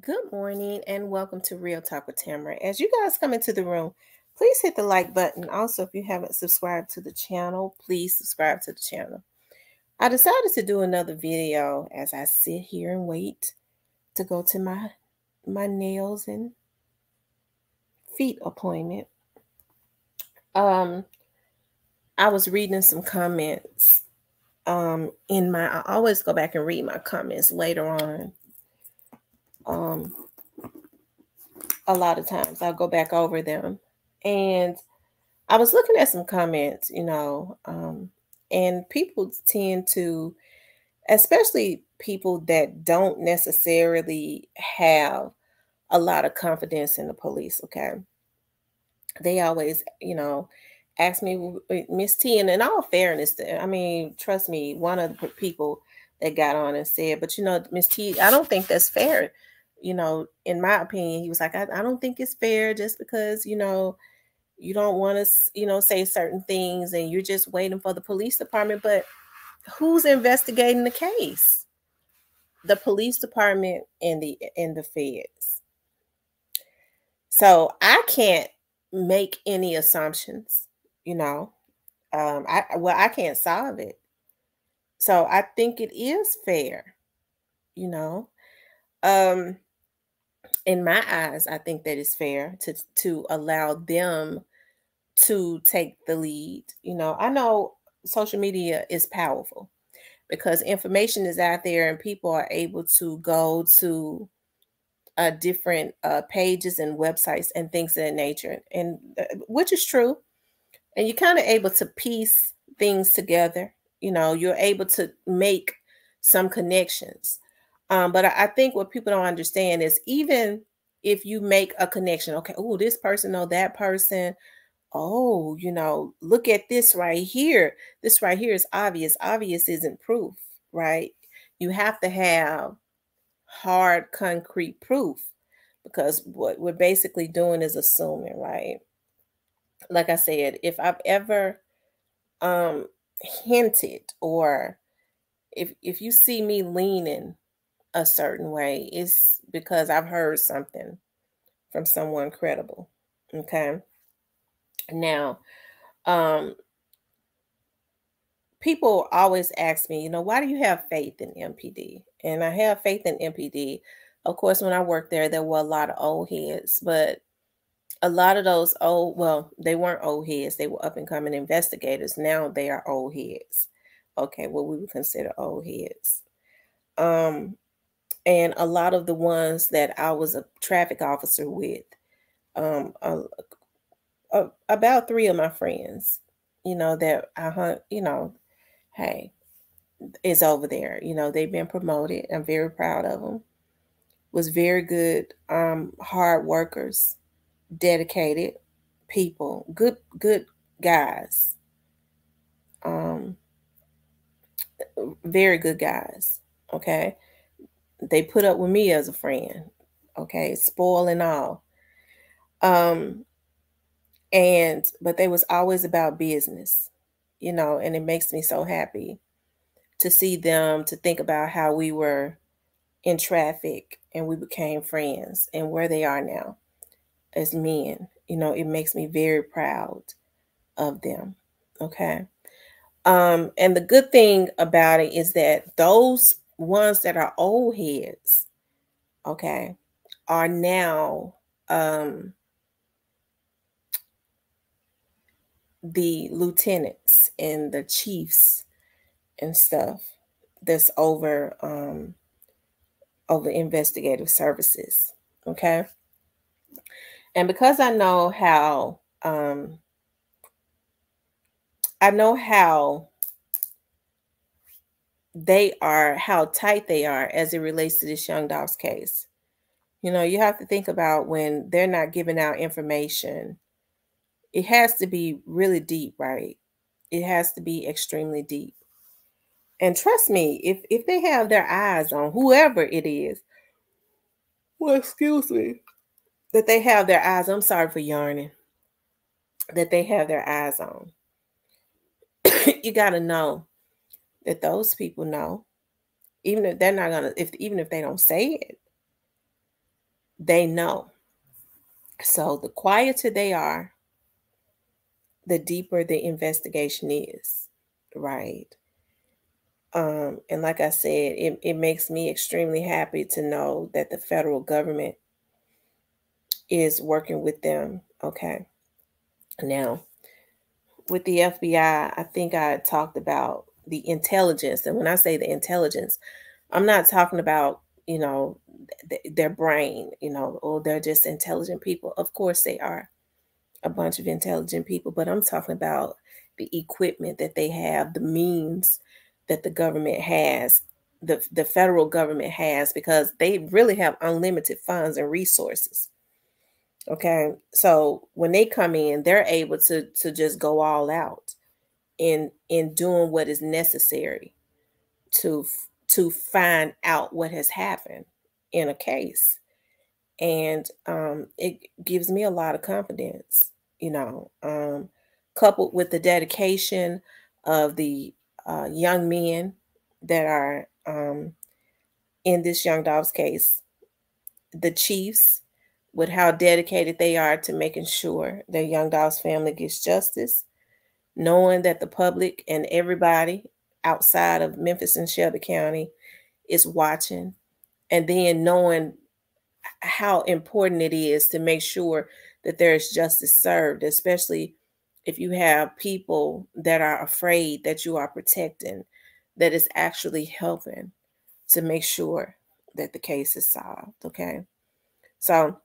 Good morning and welcome to Real Talk with Tamara. As you guys come into the room, please hit the like button. Also, if you haven't subscribed to the channel, please subscribe to the channel. I decided to do another video as I sit here and wait to go to my nails and feet appointment. I was reading some comments I always go back and read my comments later on. A lot of times I'll go back over them, and I was looking at some comments, and people tend to, especially people that don't necessarily have a lot of confidence in the police, okay? They always, ask me, Miss T, and in all fairness, I mean, trust me, one of the people that got on and said, but Miss T, I don't think that's fair. In my opinion, he was like, I don't think it's fair just because, you don't want to, say certain things and you're just waiting for the police department. But who's investigating the case? The police department and the feds. So I can't make any assumptions, I can't solve it. So I think it is fair, you know. Um, in my eyes, I think that it's fair to allow them to take the lead. I know social media is powerful because information is out there and people are able to go to different pages and websites and things of that nature, and which is true. And you're kind of able to piece things together. You're able to make some connections. But I think what people don't understand is even if you make a connection, okay, oh, this person know that person. Oh, look at this right here. This right here is obvious. Obvious isn't proof, right? You have to have hard, concrete proof because what we're basically doing is assuming, right? Like I said, if I've ever hinted, or if you see me leaning a certain way, it's because I've heard something from someone credible. Okay. Now, people always ask me, why do you have faith in MPD? And I have faith in MPD. Of course, when I worked there, there were a lot of old heads, but a lot of those they weren't old heads. They were up and coming investigators. Now they are old heads. Okay, what we would consider old heads. And a lot of the ones that I was a traffic officer with, about 3 of my friends, that I hunt, hey, is over there. They've been promoted. I'm very proud of them. Was very good, hard workers, dedicated people, good guys, very good guys. Okay, they put up with me as a friend. Okay, spoil and all. But they was always about business, and it makes me so happy to see them, to think about how we were in traffic and we became friends and where they are now as men. It makes me very proud of them. Okay. And the good thing about it is that those ones that are old heads, okay, are now the lieutenants and the chiefs and stuff that's over investigative services. Okay. And because I know how how tight they are as it relates to this young Dolph's case. You have to think about when they're not giving out information, it has to be really deep, right? It has to be extremely deep. And trust me, if they have their eyes on whoever it is, well, excuse me, that they have their eyes, I'm sorry for yarning, that they have their eyes on, you got to know that those people know, even if they're not gonna, even if they don't say it, they know. So the quieter they are, the deeper the investigation is, right? And like I said, it makes me extremely happy to know that the federal government is working with them. Okay. Now, with the FBI, I think I talked about the intelligence. And when I say the intelligence, I'm not talking about, their brain, oh, they're just intelligent people. Of course they are a bunch of intelligent people, but I'm talking about the equipment that they have, the means that the government has, the federal government has, because they really have unlimited funds and resources. Okay. So when they come in, they're able to just go all out in doing what is necessary to find out what has happened in a case. And it gives me a lot of confidence, coupled with the dedication of the young men that are in this young Dobbs case, the chiefs, with how dedicated they are to making sure that young Dobbs family gets justice, knowing that the public and everybody outside of Memphis and Shelby County is watching, and then knowing how important it is to make sure that there is justice served, especially if you have people that are afraid that you are protecting, that is actually helping to make sure that the case is solved. Okay. So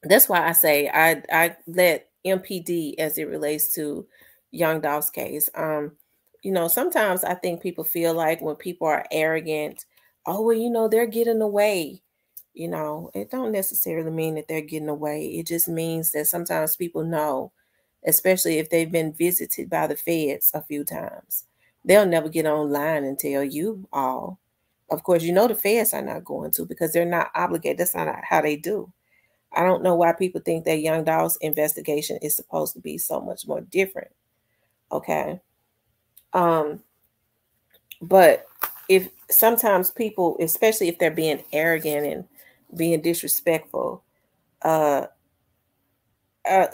that's why I say I let MPD as it relates to Young Dolph's case. Sometimes I think people feel like when people are arrogant, oh well, they're getting away. It don't necessarily mean that they're getting away. It just means that sometimes people know, especially if they've been visited by the feds a few times, they'll never get online and tell you all. Of course, the feds are not going to, because they're not obligated. That's not how they do. I don't know why people think that Young Dolph's investigation is supposed to be so much more different. Okay. Um, but if sometimes people, especially if they're being arrogant and being disrespectful, uh,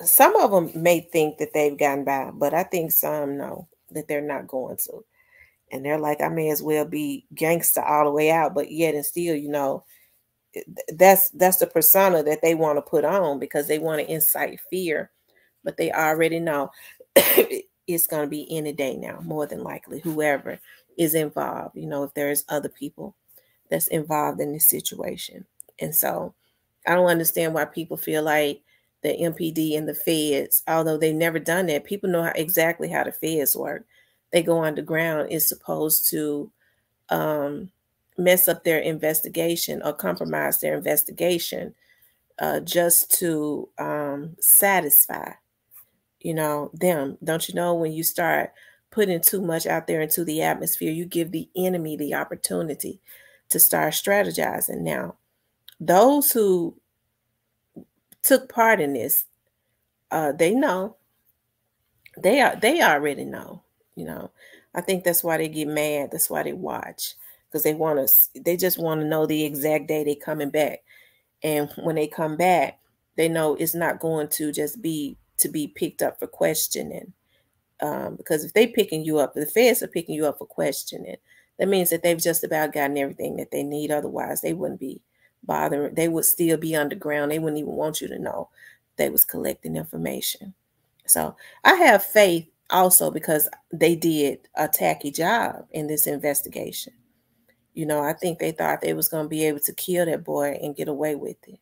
some of them may think that they've gotten by, but I think some know that they're not going to. And they're like, I may as well be gangster all the way out, but yet and still, that's the persona that they want to put on, because they want to incite fear, but they already know it's going to be any day now, more than likely, whoever is involved, if there's other people that's involved in this situation. And so I don't understand why people feel like the MPD and the feds, although they've never done that, people know exactly how the feds work. They go underground. Is supposed to um, mess up their investigation or compromise their investigation, just to satisfy, them. Don't you know, when you start putting too much out there into the atmosphere, you give the enemy the opportunity to start strategizing. Now, those who took part in this, they know. They already know, you know. I think that's why they get mad. That's why they watch, because they just want to know the exact day they coming back. And when they come back, they know it's not going to just be to be picked up for questioning. Because if they picking you up, the feds are picking you up for questioning, that means that they've just about gotten everything that they need. Otherwise, they wouldn't be bothering. They would still be underground. They wouldn't even want you to know they was collecting information. So I have faith also, because they did a tacky job in this investigation. I think they thought they was going to be able to kill that boy and get away with it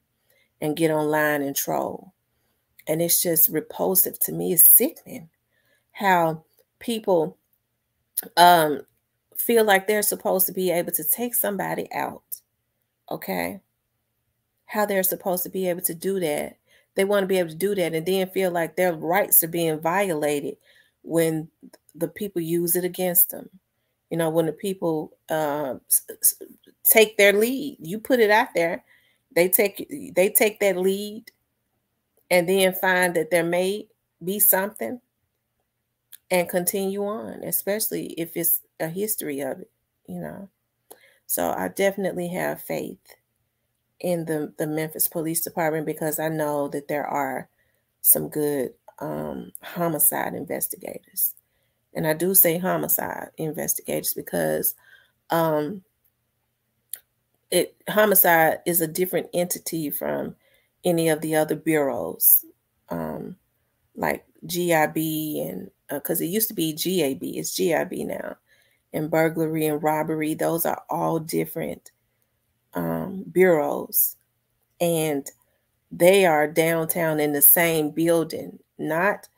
and get online and troll. And it's just repulsive to me. It's sickening how people um, feel like they're supposed to be able to take somebody out. Okay. How they're supposed to be able to do that. They want to be able to do that and then feel like their rights are being violated when the people use it against them. When the people take their lead, you put it out there, they take that lead and then find that there may be something and continue on, especially if it's a history of it. So I definitely have faith in the Memphis Police Department because I know that there are some good homicide investigators. And I do say homicide investigators because um, homicide is a different entity from any of the other bureaus, like GIB and because it used to be GAB, it's GIB now, and burglary and robbery. Those are all different bureaus, and they are downtown in the same building, not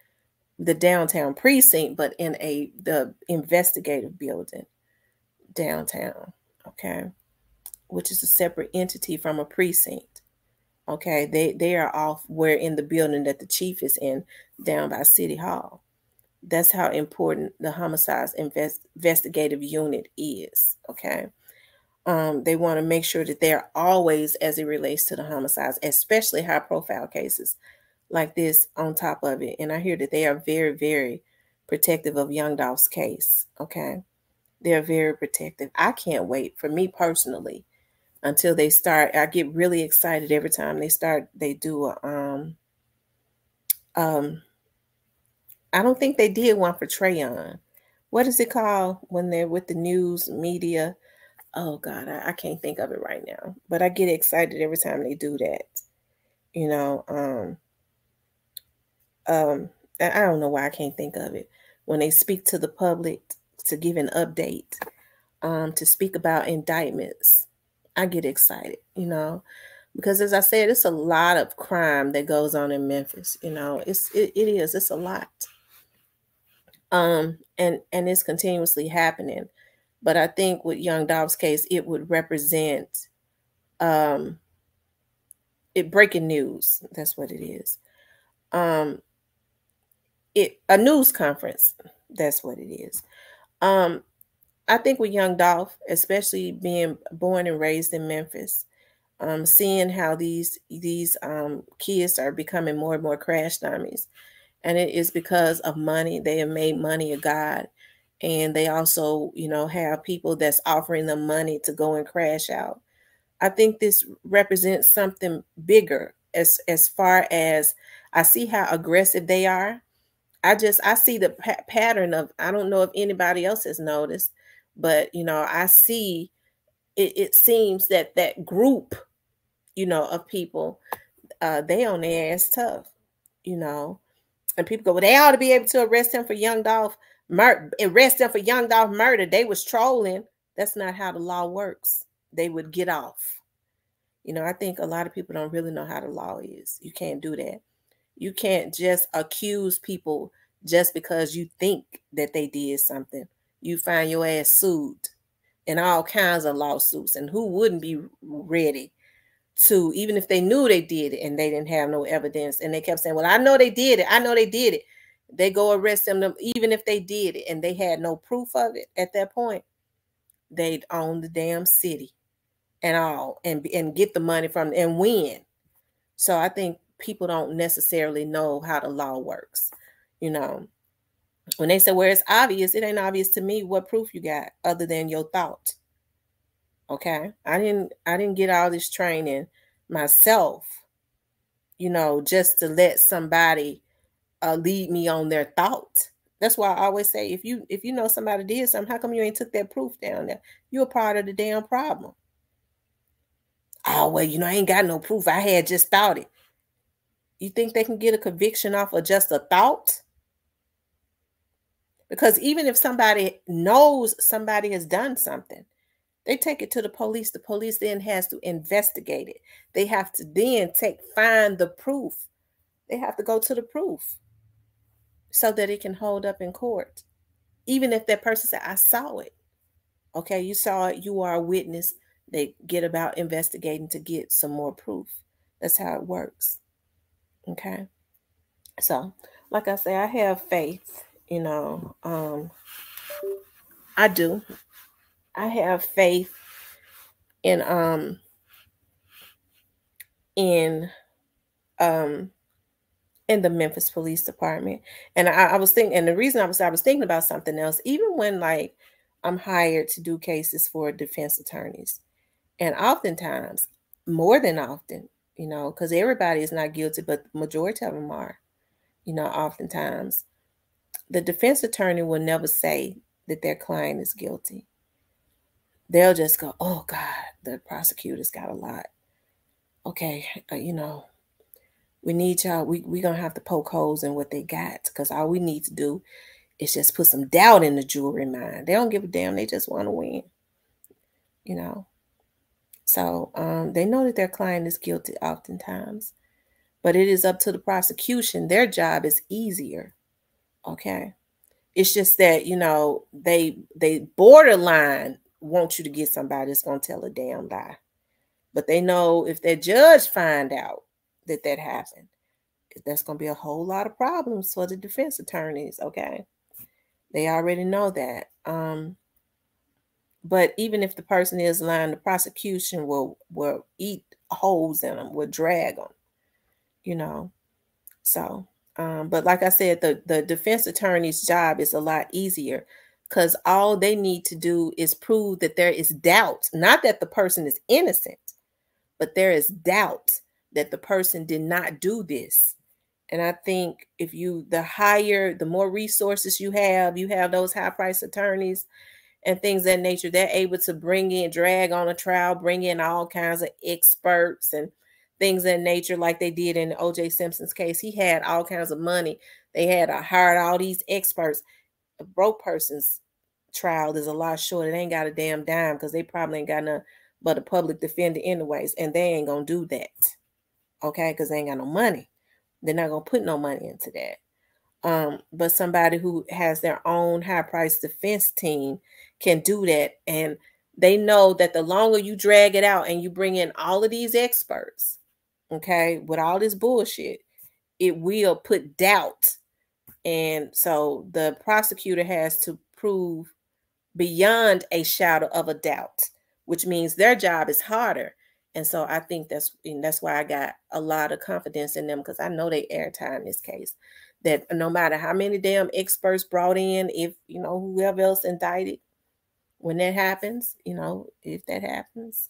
the downtown precinct, but in the investigative building downtown. Okay, which is a separate entity from a precinct. Okay, they are off where in the building that the chief is in, down by City Hall. That's how important the homicides investigative unit is. Okay, they want to make sure that they're always, as it relates to the homicides, especially high profile cases like this, on top of it. And I hear that they are very, very protective of Young Dolph's case. Okay, they're very protective. I can't wait, for me personally, until they start. I get really excited every time they do a I don't think they did one for Trayon. What is it called when they're with the news media? Oh God, I can't think of it right now. But I get excited every time they do that. You know, I don't know why I can't think of it. When they speak to the public to give an update, to speak about indictments, I get excited, because as I said, it's a lot of crime that goes on in Memphis. It's a lot. And it's continuously happening. But I think with Young Dolph's case, it would represent it breaking news. That's what it is. A news conference. That's what it is. I think with Young Dolph, especially being born and raised in Memphis, seeing how these kids are becoming more and more crash dummies, and it is because of money. They have made money a god, and they also, have people that's offering them money to go and crash out. I think this represents something bigger as far as I see how aggressive they are. I see the pattern of, I don't know if anybody else has noticed, but I see it seems that that group, of people, they on their ass tough, and people go, well, they ought to be able to arrest him for Young Dolph murder. They was trolling. That's not how the law works. They would get off. I think a lot of people don't really know how the law is. You can't do that. You can't just accuse people just because you think that they did something. You find your ass sued in all kinds of lawsuits. And who wouldn't be ready to, even if they knew they did it and they didn't have no evidence, and they kept saying, well, I know they did it. I know they did it. They go arrest them, even if they did it and they had no proof of it at that point, they'd own the damn city and all, and get the money from and win. So I think people don't necessarily know how the law works. When they say, well, it's obvious, it ain't obvious to me. What proof you got other than your thought? Okay. I didn't get all this training myself, just to let somebody lead me on their thought. That's why I always say, if you know somebody did something, how come you ain't took that proof down there? You're a part of the damn problem. Oh, well, I ain't got no proof. I had just thought it. You think they can get a conviction off of just a thought? Because even if somebody knows somebody has done something, they take it to the police. The police then has to investigate it. They have to then find the proof. They have to go to the proof so that it can hold up in court. Even if that person said, I saw it. Okay, you saw it. You are a witness. They get about investigating to get some more proof. That's how it works. Okay. So, like I say, I have faith, I do. I have faith in in the Memphis Police Department. And I was thinking, and the reason I was thinking about something else, even when like I'm hired to do cases for defense attorneys. And oftentimes more than often, because everybody is not guilty, but the majority of them are, oftentimes. The defense attorney will never say that their client is guilty. They'll just go, oh God, the prosecutor's got a lot. Okay, we need y'all, we gonna have to poke holes in what they got, because all we need to do is just put some doubt in the jury mind. They don't give a damn, they just want to win, So they know that their client is guilty oftentimes, but it is up to the prosecution. Their job is easier, okay? It's just that, they borderline want you to get somebody that's going to tell a damn lie. But they know if their judge find out that happened, that's going to be a whole lot of problems for the defense attorneys, okay? They already know that. But even if the person is lying, the prosecution will eat holes in them, will drag them, So, but like I said, the defense attorney's job is a lot easier, because all they need to do is prove that there is doubt, not that the person is innocent, but there is doubt that the person did not do this. And I think the more resources you have those high price attorneys and things of that nature, they're able to drag on a trial, bring in all kinds of experts and things of that nature, like they did in O.J. Simpson's case. He had all kinds of money. They had hired all these experts. A broke person's trial is a lot shorter. They ain't got a damn dime, because they probably ain't got nothing but a public defender anyways, and they ain't gonna do that, okay? Because they ain't got no money. They're not gonna put no money into that. But somebody who has their own high-priced defense team can do that. And they know that the longer you drag it out and you bring in all of these experts, okay, with all this bullshit, it will put doubt. And so the prosecutor has to prove beyond a shadow of a doubt, which means their job is harder. And so I think that's why I got a lot of confidence in them, because I know they airtight in this case. That no matter how many damn experts brought in, if whoever else indicted, when that happens, if that happens,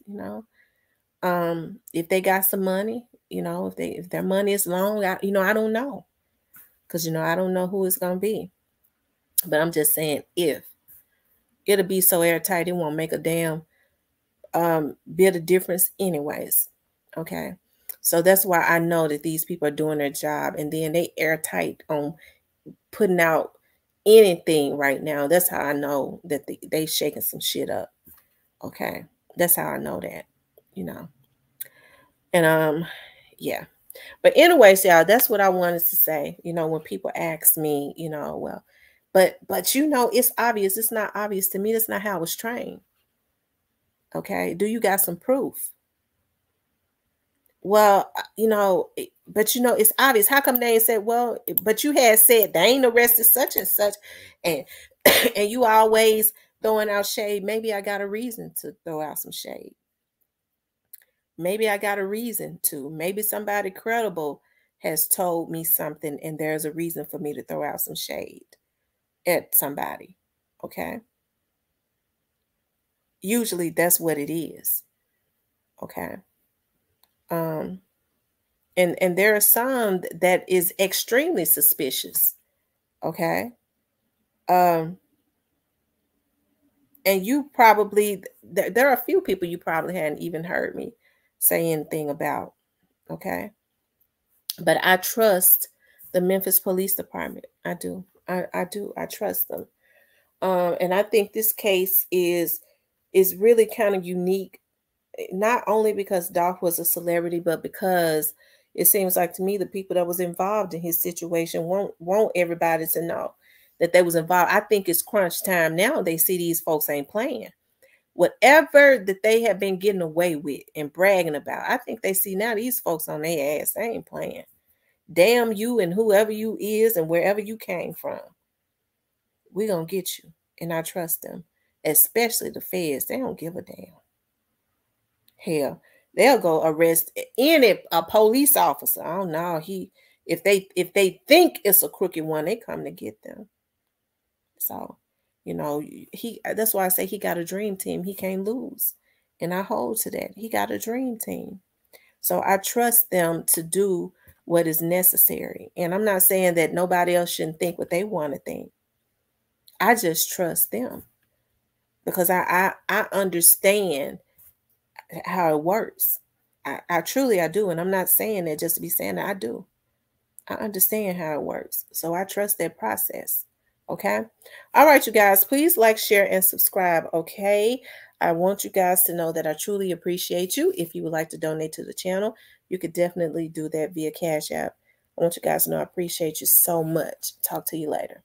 if they got some money, if their money is long, I don't know, because I don't know who it's gonna be. But I'm just saying, if it'll be so airtight, it won't make a damn bit of difference anyways. Okay. So that's why I know that these people are doing their job, and then they airtight on putting out anything right now. That's how I know that they shaking some shit up. Okay. That's how I know that, And yeah. But anyways, y'all, that's what I wanted to say. When people ask me, well, but it's obvious. It's not obvious to me. That's not how I was trained. Okay. Do you got some proof? Well, but it's obvious. How come they ain't said, well, but you had said they ain't arrested such and such, and and you always throwing out shade. Maybe I got a reason to throw out some shade. Maybe I got a reason to. Maybe somebody credible has told me something, and there's a reason for me to throw out some shade at somebody. Okay. Usually that's what it is. Okay. And there are some that is extremely suspicious. Okay. And you probably, there are a few people you probably hadn't even heard me say anything about. Okay. But I trust the Memphis Police Department. I do. I do. I trust them. And I think this case is really kind of unique, not only because Dolph was a celebrity, but because it seems like to me the people that was involved in his situation want everybody to know that they was involved. I think it's crunch time now. They see these folks ain't playing. Whatever that they have been getting away with and bragging about, I think they see now these folks on their ass. They ain't playing. Damn you and whoever you is and wherever you came from. We gonna get you. And I trust them. Especially the feds. They don't give a damn. Hell, they'll go arrest a police officer. I don't know. If they think it's a crooked one, they come to get them. So, that's why I say he got a dream team. He can't lose. And I hold to that. He got a dream team. So I trust them to do what is necessary. And I'm not saying that nobody else shouldn't think what they want to think. I just trust them because I understand how it works. I truly I do. And I'm not saying that just to be saying that. I do. I understand how it works. So I trust that process. Okay. All right, you guys, please like, share, and subscribe. Okay. I want you guys to know that I truly appreciate you. If you would like to donate to the channel, you could definitely do that via Cash App. I want you guys to know I appreciate you so much. Talk to you later.